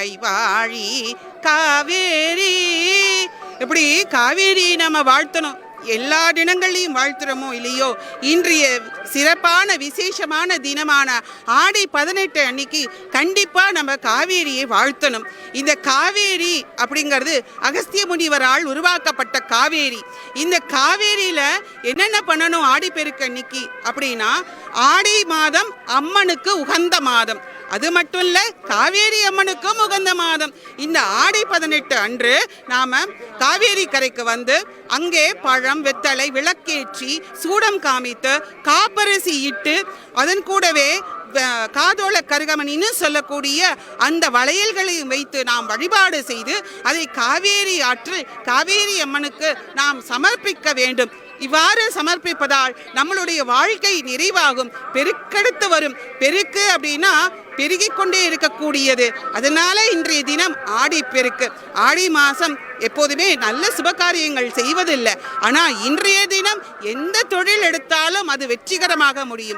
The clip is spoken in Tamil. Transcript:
வாழாய் வாழி காவேரி. இப்படி காவேரி நம்ம வாழ்த்தணும். எல்லா தினங்களையும் வாழ்த்துறோமோ இல்லையோ, இன்றைய சிறப்பான விசேஷமான தினமான ஆடி 18 அன்னைக்கு கண்டிப்பாக நம்ம காவேரியை வாழ்த்தணும். இந்த காவேரி அப்படிங்கிறது அகஸ்திய முனிவரால் உருவாக்கப்பட்ட காவேரி. இந்த காவேரியில் என்னென்ன பண்ணணும் ஆடிப்பெருக்கு அன்னைக்கு அப்படின்னா, ஆடி மாதம் அம்மனுக்கு உகந்த மாதம். அது மட்டும் இல்லை, காவேரி அம்மனுக்கும் உகந்த மாதம். இந்த ஆடி 18 அன்று நாம் காவேரி கரைக்கு வந்து அங்கே பழம் வெத்தலை விளக்கேற்றி சூடம் காமித்து காப்பரிசி இட்டு அதன் கூடவே காதோள கருகமணின்னு சொல்லக்கூடிய அந்த வளையல்களையும் வைத்து நாம் வழிபாடு செய்து அதை காவேரி ஆற்று காவேரி அம்மனுக்கு நாம் சமர்ப்பிக்க வேண்டும். இவ்வாறு சமர்ப்பிப்பதால் நம்மளுடைய வாழ்க்கை நிறைவாகும். பெருக்கெடுத்து வரும். பெருக்கு அப்படின்னா பெருகிக் கொண்டே இருக்கக்கூடியது. அதனால இன்றைய தினம் ஆடி பெருக்கு. ஆடி மாதம் எப்போதுமே நல்ல சுபகாரியங்கள் செய்வதில்லை. ஆனால் இன்றைய தினம் எந்த தொழில் எடுத்தாலும் அது வெற்றிகரமாக முடியும்.